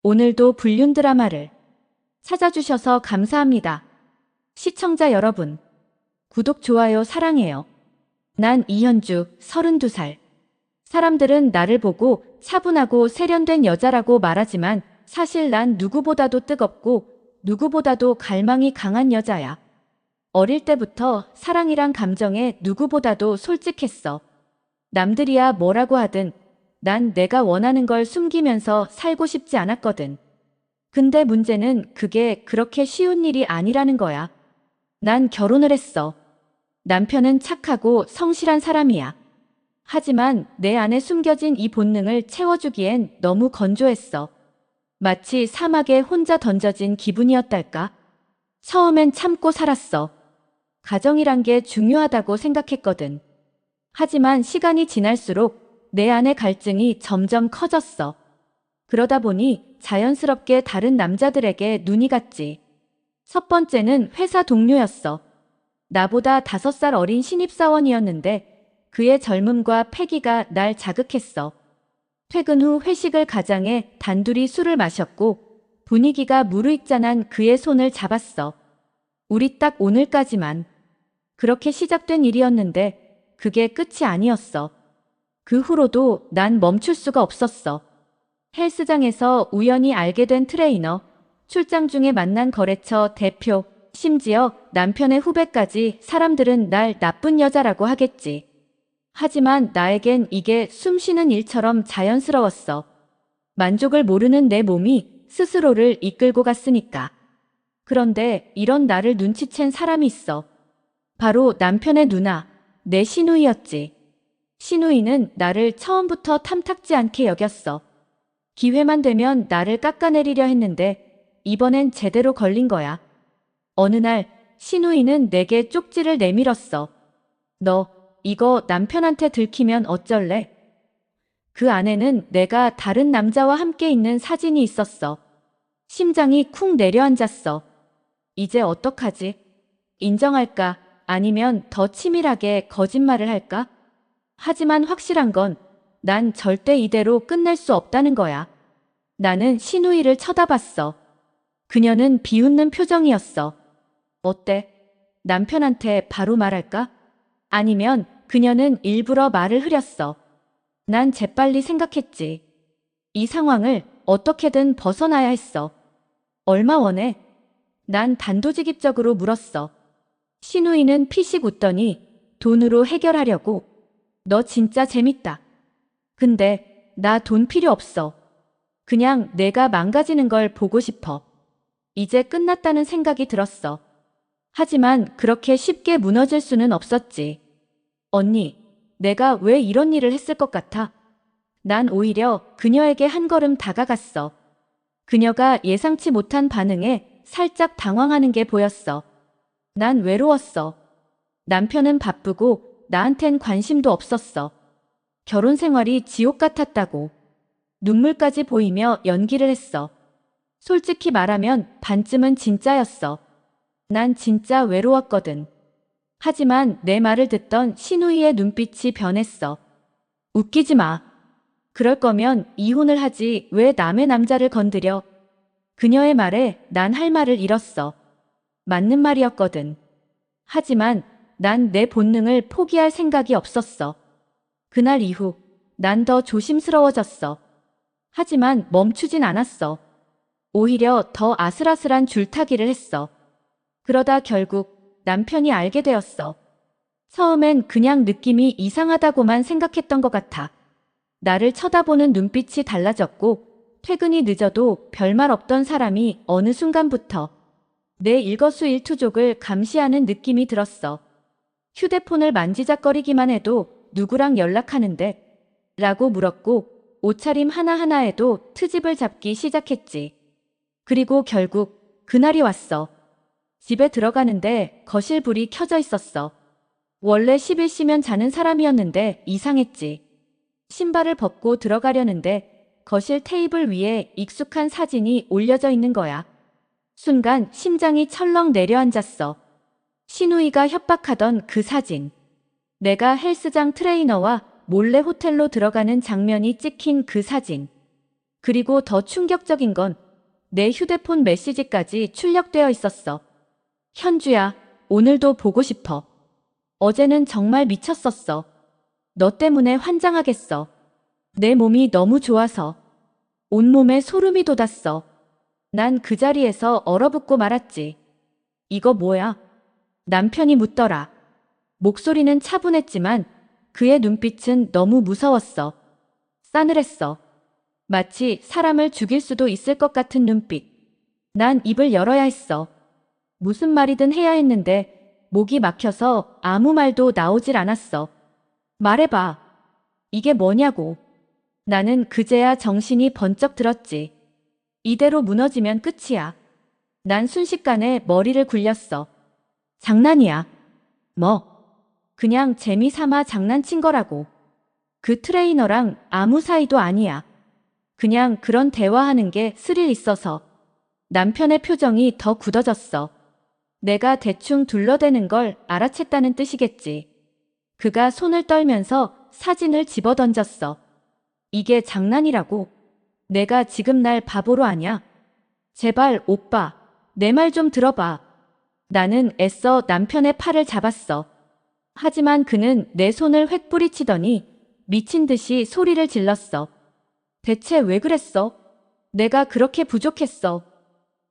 오늘도 불륜 드라마를 찾아주셔서 감사합니다. 시청자 여러분, 구독, 좋아요 사랑해요. 난 이현주, 32살. 사람들은 나를 보고 차분하고 세련된 여자라고 말하지만 사실 난 누구보다도 뜨겁고 누구보다도 갈망이 강한 여자야. 어릴 때부터 사랑이란 감정에 누구보다도 솔직했어. 남들이야 뭐라고 하든 난 내가 원하는 걸 숨기면서 살고 싶지 않았거든. 근데 문제는 그게 그렇게 쉬운 일이 아니라는 거야. 난 결혼을 했어. 남편은 착하고 성실한 사람이야. 하지만 내 안에 숨겨진 이 본능을 채워주기엔 너무 건조했어. 마치 사막에 혼자 던져진 기분이었달까? 처음엔 참고 살았어. 가정이란 게 중요하다고 생각했거든. 하지만 시간이 지날수록 내 안의 갈증이 점점 커졌어. 그러다 보니 자연스럽게 다른 남자들에게 눈이 갔지. 첫 번째는 회사 동료였어. 나보다 5살 어린 신입사원이었는데 그의 젊음과 패기가 날 자극했어. 퇴근 후 회식을 가장해 단둘이 술을 마셨고 분위기가 무르익잔한 그의 손을 잡았어. 우리 딱 오늘까지만. 그렇게 시작된 일이었는데 그게 끝이 아니었어. 그 후로도 난 멈출 수가 없었어. 헬스장에서 우연히 알게 된 트레이너, 출장 중에 만난 거래처 대표, 심지어 남편의 후배까지 사람들은 날 나쁜 여자라고 하겠지. 하지만 나에겐 이게 숨쉬는 일처럼 자연스러웠어. 만족을 모르는 내 몸이 스스로를 이끌고 갔으니까. 그런데 이런 나를 눈치챈 사람이 있어. 바로 남편의 누나, 내 시누이였지. 시누이는 나를 처음부터 탐탁지 않게 여겼어. 기회만 되면 나를 깎아내리려 했는데 이번엔 제대로 걸린 거야. 어느 날 시누이는 내게 쪽지를 내밀었어. 너 이거 남편한테 들키면 어쩔래? 그 안에는 내가 다른 남자와 함께 있는 사진이 있었어. 심장이 쿵 내려앉았어. 이제 어떡하지? 인정할까? 아니면 더 치밀하게 거짓말을 할까? 하지만 확실한 건 난 절대 이대로 끝낼 수 없다는 거야. 나는 시누이를 쳐다봤어. 그녀는 비웃는 표정이었어. 어때? 남편한테 바로 말할까? 아니면 그녀는 일부러 말을 흐렸어. 난 재빨리 생각했지. 이 상황을 어떻게든 벗어나야 했어. 얼마 원해? 난 단도직입적으로 물었어. 시누이는 피식 웃더니 돈으로 해결하려고. 너 진짜 재밌다. 근데 나 돈 필요 없어. 그냥 내가 망가지는 걸 보고 싶어. 이제 끝났다는 생각이 들었어. 하지만 그렇게 쉽게 무너질 수는 없었지. 언니, 내가 왜 이런 일을 했을 것 같아? 난 오히려 그녀에게 한 걸음 다가갔어. 그녀가 예상치 못한 반응에 살짝 당황하는 게 보였어. 난 외로웠어. 남편은 바쁘고 나한텐 관심도 없었어. 결혼 생활이 지옥 같았다고. 눈물까지 보이며 연기를 했어. 솔직히 말하면 반쯤은 진짜였어. 난 진짜 외로웠거든. 하지만 내 말을 듣던 시누이의 눈빛이 변했어. 웃기지 마. 그럴 거면 이혼을 하지 왜 남의 남자를 건드려. 그녀의 말에 난 할 말을 잃었어. 맞는 말이었거든. 하지만 난 내 본능을 포기할 생각이 없었어. 그날 이후 난 더 조심스러워졌어. 하지만 멈추진 않았어. 오히려 더 아슬아슬한 줄타기를 했어. 그러다 결국 남편이 알게 되었어. 처음엔 그냥 느낌이 이상하다고만 생각했던 것 같아. 나를 쳐다보는 눈빛이 달라졌고 퇴근이 늦어도 별말 없던 사람이 어느 순간부터 내 일거수일투족을 감시하는 느낌이 들었어. 휴대폰을 만지작거리기만 해도 누구랑 연락하는데? 라고 물었고 옷차림 하나하나에도 트집을 잡기 시작했지. 그리고 결국 그날이 왔어. 집에 들어가는데 거실 불이 켜져 있었어. 원래 11시면 자는 사람이었는데 이상했지. 신발을 벗고 들어가려는데 거실 테이블 위에 익숙한 사진이 올려져 있는 거야. 순간 심장이 철렁 내려앉았어. 시누이가 협박하던 그 사진. 내가 헬스장 트레이너와 몰래 호텔로 들어가는 장면이 찍힌 그 사진. 그리고 더 충격적인 건 내 휴대폰 메시지까지 출력되어 있었어. 현주야, 오늘도 보고 싶어. 어제는 정말 미쳤었어. 너 때문에 환장하겠어. 내 몸이 너무 좋아서. 온몸에 소름이 돋았어. 난 그 자리에서 얼어붙고 말았지. 이거 뭐야? 남편이 묻더라. 목소리는 차분했지만 그의 눈빛은 너무 무서웠어. 싸늘했어. 마치 사람을 죽일 수도 있을 것 같은 눈빛. 난 입을 열어야 했어. 무슨 말이든 해야 했는데 목이 막혀서 아무 말도 나오질 않았어. 말해봐. 이게 뭐냐고. 나는 그제야 정신이 번쩍 들었지. 이대로 무너지면 끝이야. 난 순식간에 머리를 굴렸어. 장난이야. 뭐? 그냥 재미삼아 장난친 거라고. 그 트레이너랑 아무 사이도 아니야. 그냥 그런 대화하는 게 스릴 있어서. 남편의 표정이 더 굳어졌어. 내가 대충 둘러대는 걸 알아챘다는 뜻이겠지. 그가 손을 떨면서 사진을 집어던졌어. 이게 장난이라고. 내가 지금 날 바보로 아냐? 제발 오빠, 내 말 좀 들어봐. 나는 애써 남편의 팔을 잡았어. 하지만 그는 내 손을 획 뿌리치더니 미친 듯이 소리를 질렀어. 대체 왜 그랬어? 내가 그렇게 부족했어.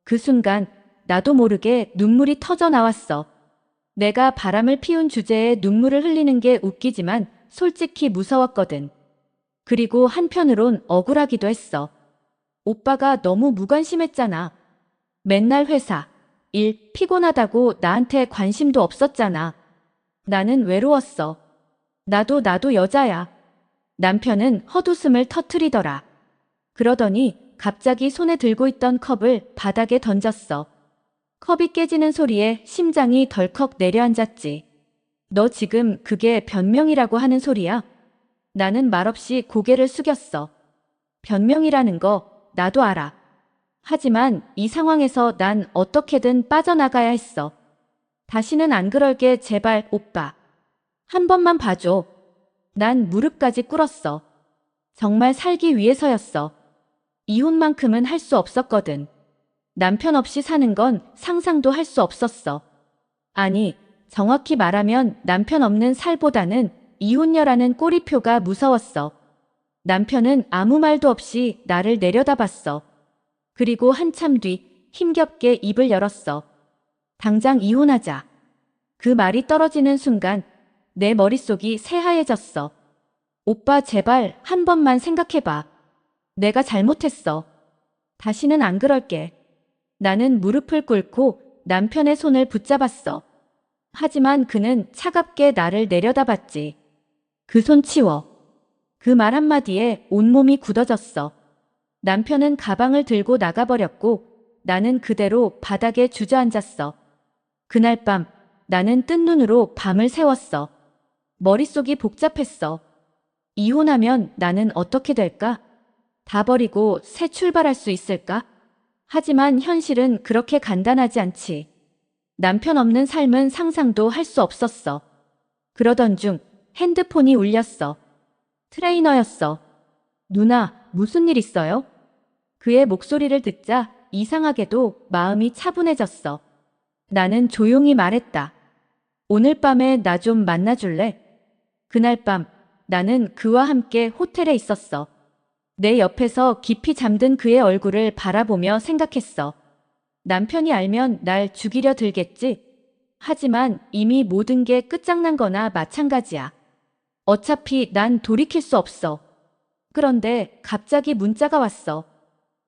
그 순간 나도 모르게 눈물이 터져 나왔어. 내가 바람을 피운 주제에 눈물을 흘리는 게 웃기지만 솔직히 무서웠거든. 그리고 한편으론 억울하기도 했어. 오빠가 너무 무관심했잖아. 맨날 회사, 일, 피곤하다고 나한테 관심도 없었잖아. 나는 외로웠어. 나도 여자야. 남편은 헛웃음을 터트리더라. 그러더니 갑자기 손에 들고 있던 컵을 바닥에 던졌어. 컵이 깨지는 소리에 심장이 덜컥 내려앉았지. 너 지금 그게 변명이라고 하는 소리야? 나는 말없이 고개를 숙였어. 변명이라는 거 나도 알아. 하지만 이 상황에서 난 어떻게든 빠져나가야 했어. 다시는 안 그럴게 제발 오빠. 한 번만 봐줘. 난 무릎까지 꿇었어. 정말 살기 위해서였어. 이혼만큼은 할 수 없었거든. 남편 없이 사는 건 상상도 할 수 없었어. 아니, 정확히 말하면 남편 없는 살보다는 이혼녀라는 꼬리표가 무서웠어. 남편은 아무 말도 없이 나를 내려다봤어. 그리고 한참 뒤 힘겹게 입을 열었어. 당장 이혼하자. 그 말이 떨어지는 순간 내 머릿속이 새하얘졌어. 오빠 제발 한 번만 생각해봐. 내가 잘못했어. 다시는 안 그럴게. 나는 무릎을 꿇고 남편의 손을 붙잡았어. 하지만 그는 차갑게 나를 내려다봤지. 그 손 치워. 그 말 한마디에 온몸이 굳어졌어. 남편은 가방을 들고 나가버렸고 나는 그대로 바닥에 주저앉았어. 그날 밤 나는 뜬 눈으로 밤을 새웠어. 머릿속이 복잡했어. 이혼하면 나는 어떻게 될까? 다 버리고 새 출발할 수 있을까? 하지만 현실은 그렇게 간단하지 않지. 남편 없는 삶은 상상도 할 수 없었어. 그러던 중 핸드폰이 울렸어. 트레이너였어. 누나, 무슨 일 있어요? 그의 목소리를 듣자 이상하게도 마음이 차분해졌어. 나는 조용히 말했다. 오늘 밤에 나 좀 만나줄래? 그날 밤 나는 그와 함께 호텔에 있었어. 내 옆에서 깊이 잠든 그의 얼굴을 바라보며 생각했어. 남편이 알면 날 죽이려 들겠지? 하지만 이미 모든 게 끝장난 거나 마찬가지야. 어차피 난 돌이킬 수 없어. 그런데 갑자기 문자가 왔어.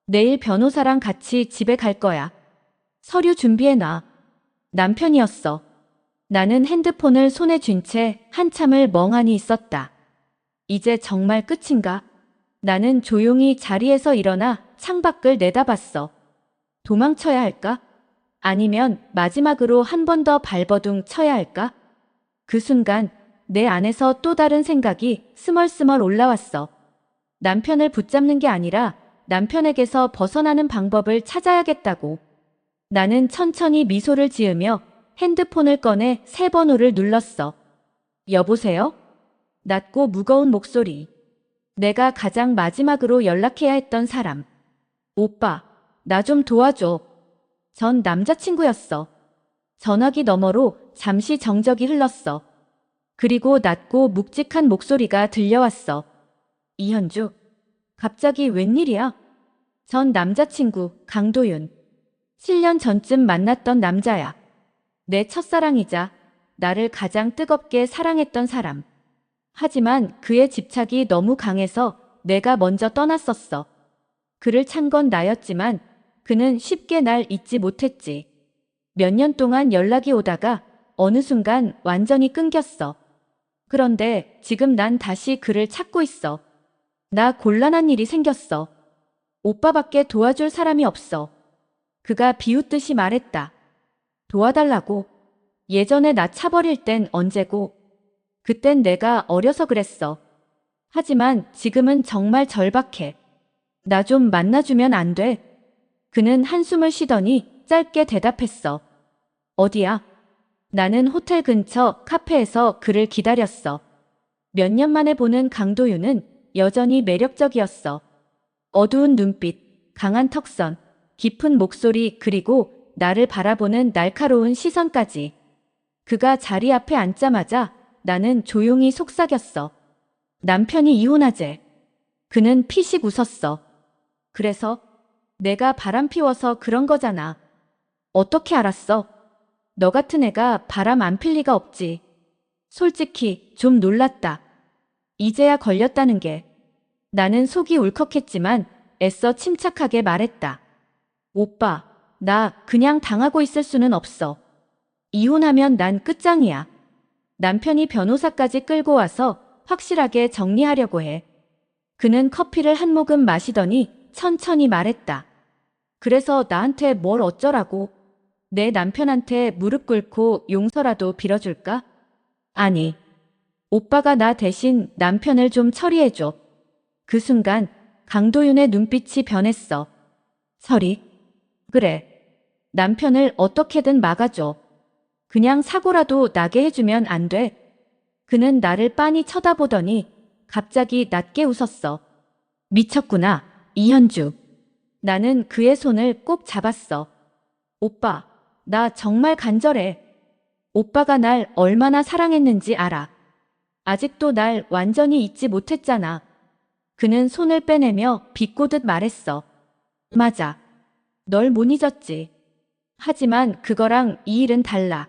내일 변호사랑 같이 집에 갈 거야. 서류 준비해놔. 남편이었어. 나는 핸드폰을 손에 쥔 채 한참을 멍하니 있었다. 이제 정말 끝인가? 나는 조용히 자리에서 일어나 창밖을 내다봤어. 도망쳐야 할까? 아니면 마지막으로 한 번 더 발버둥 쳐야 할까? 그 순간 내 안에서 또 다른 생각이 스멀스멀 올라왔어. 남편을 붙잡는 게 아니라 남편에게서 벗어나는 방법을 찾아야겠다고. 나는 천천히 미소를 지으며 핸드폰을 꺼내 새 번호를 눌렀어. 여보세요? 낮고 무거운 목소리. 내가 가장 마지막으로 연락해야 했던 사람. 오빠, 나 좀 도와줘. 전 남자친구였어. 전화기 너머로 잠시 정적이 흘렀어. 그리고 낮고 묵직한 목소리가 들려왔어. 이현주, 갑자기 웬일이야? 전 남자친구 강도윤. 7년 전쯤 만났던 남자야. 내 첫사랑이자 나를 가장 뜨겁게 사랑했던 사람. 하지만 그의 집착이 너무 강해서 내가 먼저 떠났었어. 그를 찬 건 나였지만 그는 쉽게 날 잊지 못했지. 몇 년 동안 연락이 오다가 어느 순간 완전히 끊겼어. 그런데 지금 난 다시 그를 찾고 있어. 나 곤란한 일이 생겼어. 오빠밖에 도와줄 사람이 없어. 그가 비웃듯이 말했다. 도와달라고. 예전에 나 차버릴 땐 언제고. 그땐 내가 어려서 그랬어. 하지만 지금은 정말 절박해. 나 좀 만나주면 안 돼? 그는 한숨을 쉬더니 짧게 대답했어. 어디야? 나는 호텔 근처 카페에서 그를 기다렸어. 몇 년 만에 보는 강도윤은 여전히 매력적이었어. 어두운 눈빛, 강한 턱선, 깊은 목소리 그리고 나를 바라보는 날카로운 시선까지. 그가 자리 앞에 앉자마자 나는 조용히 속삭였어. 남편이 이혼하재. 그는 피식 웃었어. 그래서 내가 바람 피워서 그런 거잖아. 어떻게 알았어? 너 같은 애가 바람 안 필 리가 없지. 솔직히 좀 놀랐다. 이제야 걸렸다는 게. 나는 속이 울컥했지만 애써 침착하게 말했다. 오빠, 나 그냥 당하고 있을 수는 없어. 이혼하면 난 끝장이야. 남편이 변호사까지 끌고 와서 확실하게 정리하려고 해. 그는 커피를 한 모금 마시더니 천천히 말했다. 그래서 나한테 뭘 어쩌라고? 내 남편한테 무릎 꿇고 용서라도 빌어줄까? 아니, 오빠가 나 대신 남편을 좀 처리해줘. 그 순간 강도윤의 눈빛이 변했어. 처리? 그래. 남편을 어떻게든 막아줘. 그냥 사고라도 나게 해주면 안 돼? 그는 나를 빤히 쳐다보더니 갑자기 낮게 웃었어. 미쳤구나, 이현주. 나는 그의 손을 꼭 잡았어. 오빠, 나 정말 간절해. 오빠가 날 얼마나 사랑했는지 알아. 아직도 날 완전히 잊지 못했잖아. 그는 손을 빼내며 비꼬듯 말했어. 맞아. 널 못 잊었지. 하지만 그거랑 이 일은 달라.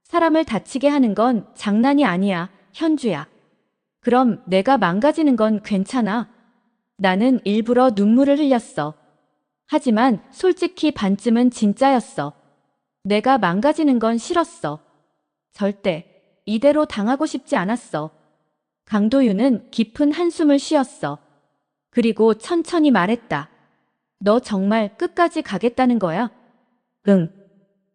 사람을 다치게 하는 건 장난이 아니야, 현주야. 그럼 내가 망가지는 건 괜찮아. 나는 일부러 눈물을 흘렸어. 하지만 솔직히 반쯤은 진짜였어. 내가 망가지는 건 싫었어. 절대 이대로 당하고 싶지 않았어. 강도윤은 깊은 한숨을 쉬었어. 그리고 천천히 말했다. 너 정말 끝까지 가겠다는 거야? 응.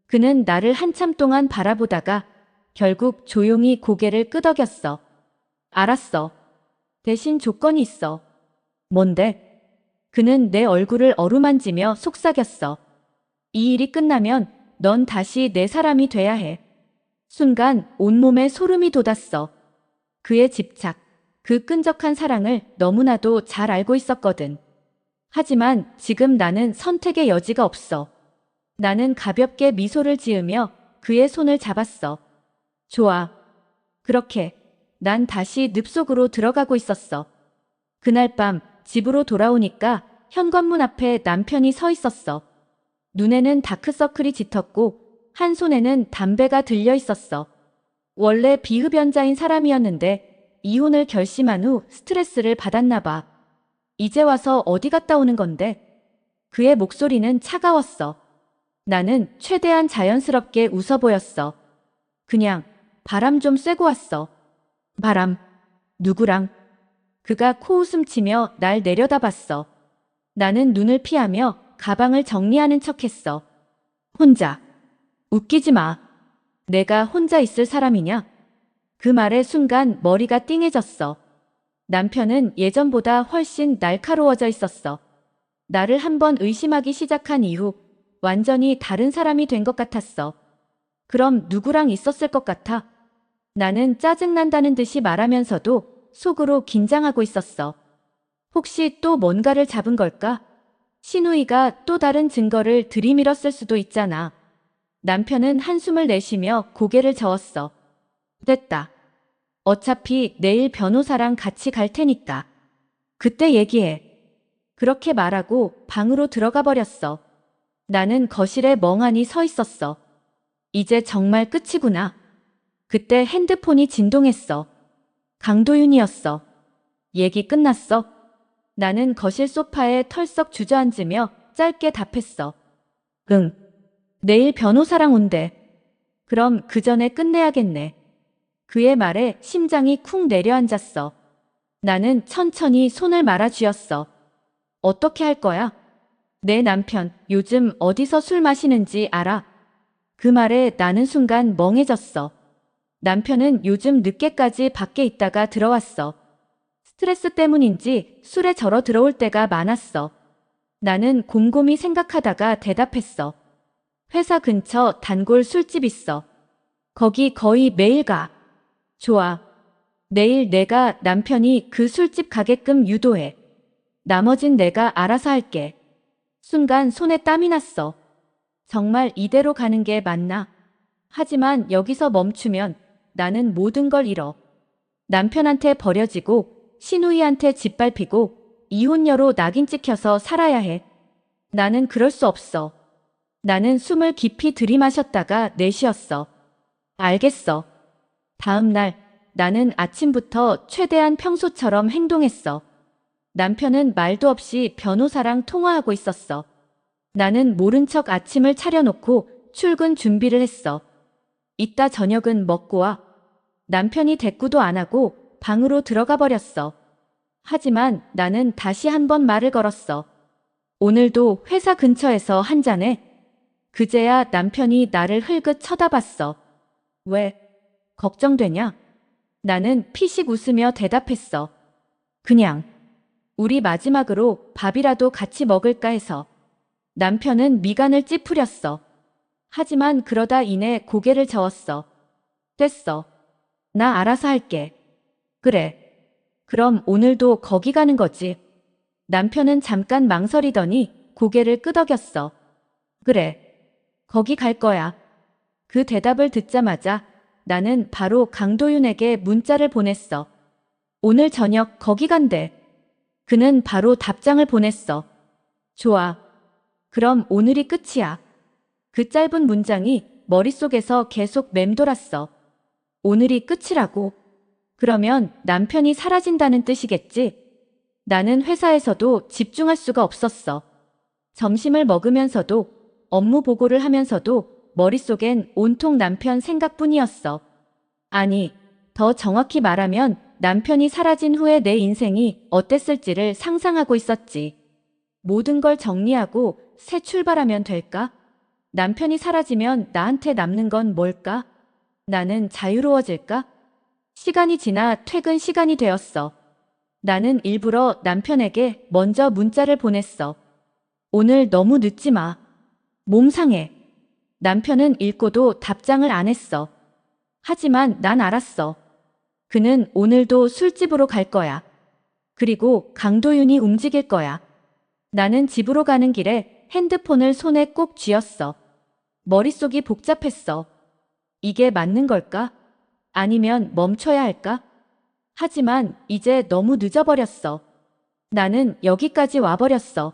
그는 나를 한참 동안 바라보다가 결국 조용히 고개를 끄덕였어. 알았어. 대신 조건이 있어. 뭔데? 그는 내 얼굴을 어루만지며 속삭였어. 이 일이 끝나면 넌 다시 내 사람이 돼야 해. 순간 온몸에 소름이 돋았어. 그의 집착, 그 끈적한 사랑을 너무나도 잘 알고 있었거든. 하지만 지금 나는 선택의 여지가 없어. 나는 가볍게 미소를 지으며 그의 손을 잡았어. 좋아. 그렇게 난 다시 늪속으로 들어가고 있었어. 그날 밤 집으로 돌아오니까 현관문 앞에 남편이 서 있었어. 눈에는 다크서클이 짙었고 한 손에는 담배가 들려 있었어. 원래 비흡연자인 사람이었는데 이혼을 결심한 후 스트레스를 받았나 봐. 이제 와서 어디 갔다 오는 건데? 그의 목소리는 차가웠어. 나는 최대한 자연스럽게 웃어 보였어. 그냥 바람 좀 쐬고 왔어. 바람? 누구랑? 그가 코웃음 치며 날 내려다봤어. 나는 눈을 피하며 가방을 정리하는 척했어. 혼자. 웃기지 마. 내가 혼자 있을 사람이냐? 그 말에 순간 머리가 띵해졌어. 남편은 예전보다 훨씬 날카로워져 있었어. 나를 한번 의심하기 시작한 이후 완전히 다른 사람이 된 것 같았어. 그럼 누구랑 있었을 것 같아? 나는 짜증난다는 듯이 말하면서도 속으로 긴장하고 있었어. 혹시 또 뭔가를 잡은 걸까? 신우이가 또 다른 증거를 들이밀었을 수도 있잖아. 남편은 한숨을 내쉬며 고개를 저었어. 됐다. 어차피 내일 변호사랑 같이 갈 테니까. 그때 얘기해. 그렇게 말하고 방으로 들어가 버렸어. 나는 거실에 멍하니 서 있었어. 이제 정말 끝이구나. 그때 핸드폰이 진동했어. 강도윤이었어. 얘기 끝났어? 나는 거실 소파에 털썩 주저앉으며 짧게 답했어. 응. 내일 변호사랑 온대. 그럼 그 전에 끝내야겠네. 그의 말에 심장이 쿵 내려앉았어. 나는 천천히 손을 말아 쥐었어. 어떻게 할 거야? 내 남편 요즘 어디서 술 마시는지 알아? 그 말에 나는 순간 멍해졌어. 남편은 요즘 늦게까지 밖에 있다가 들어왔어. 스트레스 때문인지 술에 절어 들어올 때가 많았어. 나는 곰곰이 생각하다가 대답했어. 회사 근처 단골 술집 있어. 거기 거의 매일 가. 좋아. 내일 내가 남편이 그 술집 가게끔 유도해. 나머진 내가 알아서 할게. 순간 손에 땀이 났어. 정말 이대로 가는 게 맞나? 하지만 여기서 멈추면 나는 모든 걸 잃어. 남편한테 버려지고 신우이한테 짓밟히고 이혼녀로 낙인 찍혀서 살아야 해. 나는 그럴 수 없어. 나는 숨을 깊이 들이마셨다가 내쉬었어. 알겠어. 다음 날 나는 아침부터 최대한 평소처럼 행동했어. 남편은 말도 없이 변호사랑 통화하고 있었어. 나는 모른 척 아침을 차려놓고 출근 준비를 했어. 이따 저녁은 먹고 와. 남편이 대꾸도 안 하고 방으로 들어가 버렸어. 하지만 나는 다시 한 번 말을 걸었어. 오늘도 회사 근처에서 한 잔해. 그제야 남편이 나를 흘긋 쳐다봤어. 왜? 걱정되냐? 나는 피식 웃으며 대답했어. 그냥. 우리 마지막으로 밥이라도 같이 먹을까 해서. 남편은 미간을 찌푸렸어. 하지만 그러다 이내 고개를 저었어. 됐어. 나 알아서 할게. 그래. 그럼 오늘도 거기 가는 거지. 남편은 잠깐 망설이더니 고개를 끄덕였어. 그래. 거기 갈 거야. 그 대답을 듣자마자 나는 바로 강도윤에게 문자를 보냈어. 오늘 저녁 거기 간대. 그는 바로 답장을 보냈어. 좋아. 그럼 오늘이 끝이야. 그 짧은 문장이 머릿속에서 계속 맴돌았어. 오늘이 끝이라고. 그러면 남편이 사라진다는 뜻이겠지? 나는 회사에서도 집중할 수가 없었어. 점심을 먹으면서도 업무 보고를 하면서도 머릿속엔 온통 남편 생각뿐이었어. 아니, 더 정확히 말하면 남편이 사라진 후에 내 인생이 어땠을지를 상상하고 있었지. 모든 걸 정리하고 새 출발하면 될까? 남편이 사라지면 나한테 남는 건 뭘까? 나는 자유로워질까? 시간이 지나 퇴근 시간이 되었어. 나는 일부러 남편에게 먼저 문자를 보냈어. 오늘 너무 늦지 마. 몸 상해. 남편은 읽고도 답장을 안 했어. 하지만 난 알았어. 그는 오늘도 술집으로 갈 거야. 그리고 강도윤이 움직일 거야. 나는 집으로 가는 길에 핸드폰을 손에 꼭 쥐었어. 머릿속이 복잡했어. 이게 맞는 걸까? 아니면 멈춰야 할까? 하지만 이제 너무 늦어버렸어. 나는 여기까지 와버렸어.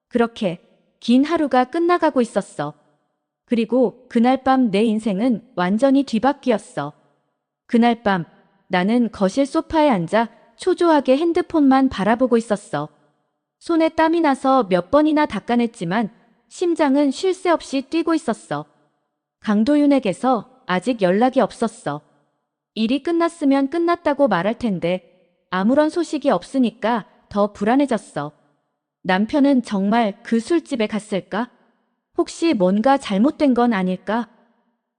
그렇게 긴 하루가 끝나가고 있었어. 그리고 그날 밤 내 인생은 완전히 뒤바뀌었어. 그날 밤 나는 거실 소파에 앉아 초조하게 핸드폰만 바라보고 있었어. 손에 땀이 나서 몇 번이나 닦아냈지만 심장은 쉴 새 없이 뛰고 있었어. 강도윤에게서 아직 연락이 없었어. 일이 끝났으면 끝났다고 말할 텐데 아무런 소식이 없으니까 더 불안해졌어. 남편은 정말 그 술집에 갔을까? 혹시 뭔가 잘못된 건 아닐까?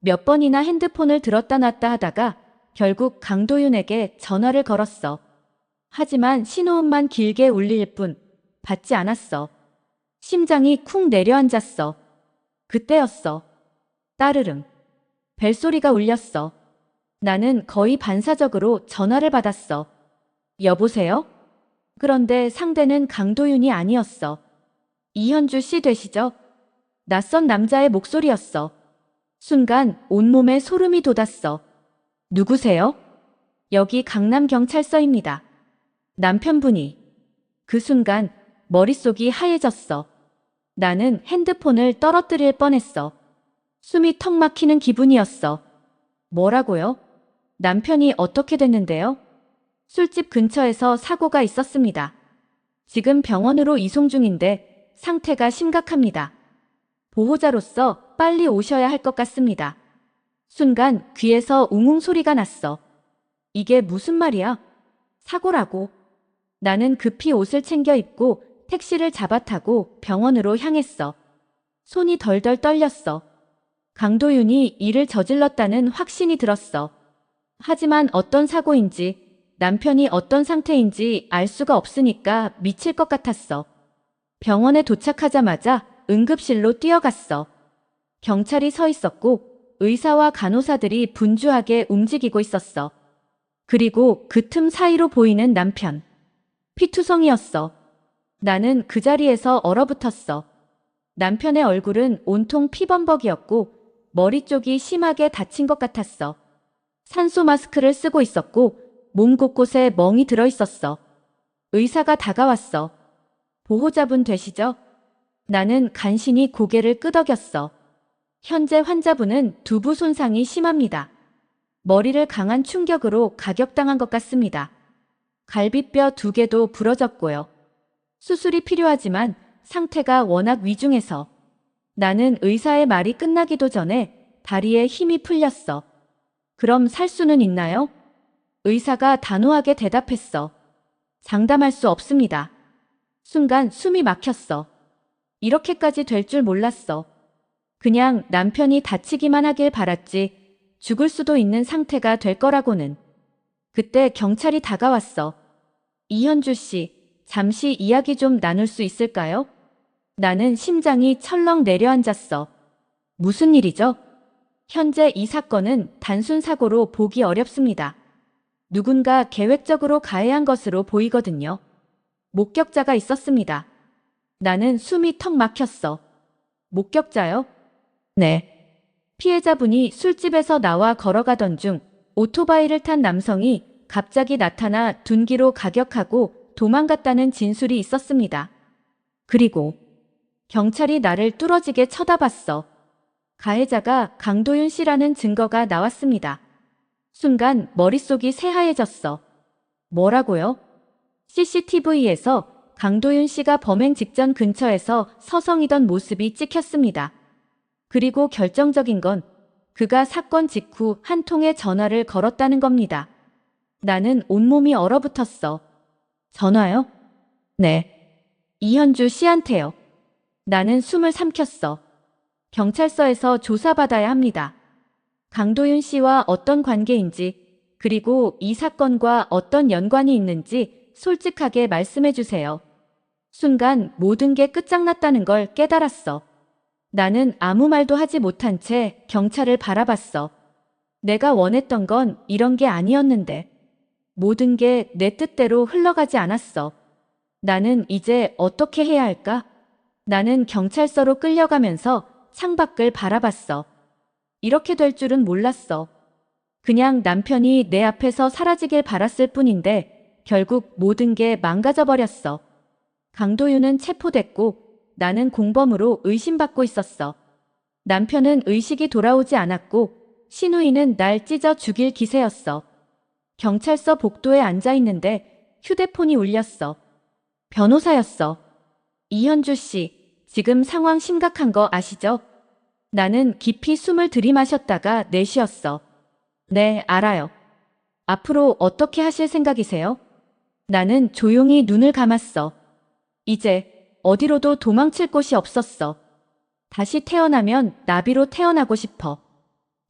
몇 번이나 핸드폰을 들었다 놨다 하다가 결국 강도윤에게 전화를 걸었어. 하지만 신호음만 길게 울릴 뿐 받지 않았어. 심장이 쿵 내려앉았어. 그때였어. 따르릉. 벨소리가 울렸어. 나는 거의 반사적으로 전화를 받았어. 여보세요? 그런데 상대는 강도윤이 아니었어. 이현주 씨 되시죠? 낯선 남자의 목소리였어. 순간 온몸에 소름이 돋았어. 누구세요? 여기 강남경찰서입니다. 남편분이. 그 순간 머릿속이 하얘졌어. 나는 핸드폰을 떨어뜨릴 뻔했어. 숨이 턱 막히는 기분이었어. 뭐라고요? 남편이 어떻게 됐는데요? 술집 근처에서 사고가 있었습니다. 지금 병원으로 이송 중인데 상태가 심각합니다. 보호자로서 빨리 오셔야 할 것 같습니다. 순간 귀에서 웅웅 소리가 났어. 이게 무슨 말이야? 사고라고. 나는 급히 옷을 챙겨 입고 택시를 잡아타고 병원으로 향했어. 손이 덜덜 떨렸어. 강도윤이 일을 저질렀다는 확신이 들었어. 하지만 어떤 사고인지, 남편이 어떤 상태인지 알 수가 없으니까 미칠 것 같았어. 병원에 도착하자마자 응급실로 뛰어갔어. 경찰이 서 있었고 의사와 간호사들이 분주하게 움직이고 있었어. 그리고 그 틈 사이로 보이는 남편. 피투성이었어. 나는 그 자리에서 얼어붙었어. 남편의 얼굴은 온통 피범벅이었고 머리 쪽이 심하게 다친 것 같았어. 산소 마스크를 쓰고 있었고 몸 곳곳에 멍이 들어 있었어. 의사가 다가왔어. 보호자분 되시죠? 나는 간신히 고개를 끄덕였어. 현재 환자분은 두부 손상이 심합니다. 머리를 강한 충격으로 가격당한 것 같습니다. 갈비뼈 2개도 부러졌고요. 수술이 필요하지만 상태가 워낙 위중해서. 나는 의사의 말이 끝나기도 전에 다리에 힘이 풀렸어. 그럼 살 수는 있나요? 의사가 단호하게 대답했어. 장담할 수 없습니다. 순간 숨이 막혔어. 이렇게까지 될 줄 몰랐어. 그냥 남편이 다치기만 하길 바랐지 죽을 수도 있는 상태가 될 거라고는. 그때 경찰이 다가왔어. 이현주 씨, 잠시 이야기 좀 나눌 수 있을까요? 나는 심장이 철렁 내려앉았어. 무슨 일이죠? 현재 이 사건은 단순 사고로 보기 어렵습니다. 누군가 계획적으로 가해한 것으로 보이거든요. 목격자가 있었습니다. 나는 숨이 턱 막혔어. 목격자요? 네. 피해자분이 술집에서 나와 걸어가던 중 오토바이를 탄 남성이 갑자기 나타나 둔기로 가격하고 도망갔다는 진술이 있었습니다. 그리고 경찰이 나를 뚫어지게 쳐다봤어. 가해자가 강도윤 씨라는 증거가 나왔습니다. 순간 머릿속이 새하얘졌어. 뭐라고요? CCTV에서 강도윤 씨가 범행 직전 근처에서 서성이던 모습이 찍혔습니다. 그리고 결정적인 건 그가 사건 직후 한 통의 전화를 걸었다는 겁니다. 나는 온몸이 얼어붙었어. 전화요? 네. 이현주 씨한테요. 나는 숨을 삼켰어. 경찰서에서 조사받아야 합니다. 강도윤 씨와 어떤 관계인지, 그리고 이 사건과 어떤 연관이 있는지 솔직하게 말씀해 주세요. 순간 모든 게 끝장났다는 걸 깨달았어. 나는 아무 말도 하지 못한 채 경찰을 바라봤어. 내가 원했던 건 이런 게 아니었는데. 모든 게 내 뜻대로 흘러가지 않았어. 나는 이제 어떻게 해야 할까? 나는 경찰서로 끌려가면서 창밖을 바라봤어. 이렇게 될 줄은 몰랐어. 그냥 남편이 내 앞에서 사라지길 바랐을 뿐인데 결국 모든 게 망가져 버렸어. 강도윤은 체포됐고 나는 공범으로 의심받고 있었어. 남편은 의식이 돌아오지 않았고 신우이는 날 찢어 죽일 기세였어. 경찰서 복도에 앉아 있는데 휴대폰이 울렸어. 변호사였어. 이현주 씨, 지금 상황 심각한 거 아시죠? 나는 깊이 숨을 들이마셨다가 내쉬었어. 네, 알아요. 앞으로 어떻게 하실 생각이세요? 나는 조용히 눈을 감았어. 이제 어디로도 도망칠 곳이 없었어. 다시 태어나면 나비로 태어나고 싶어.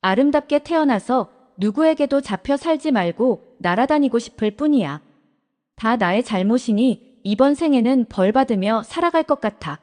아름답게 태어나서 누구에게도 잡혀 살지 말고 날아다니고 싶을 뿐이야. 다 나의 잘못이니 이번 생에는 벌 받으며 살아갈 것 같아.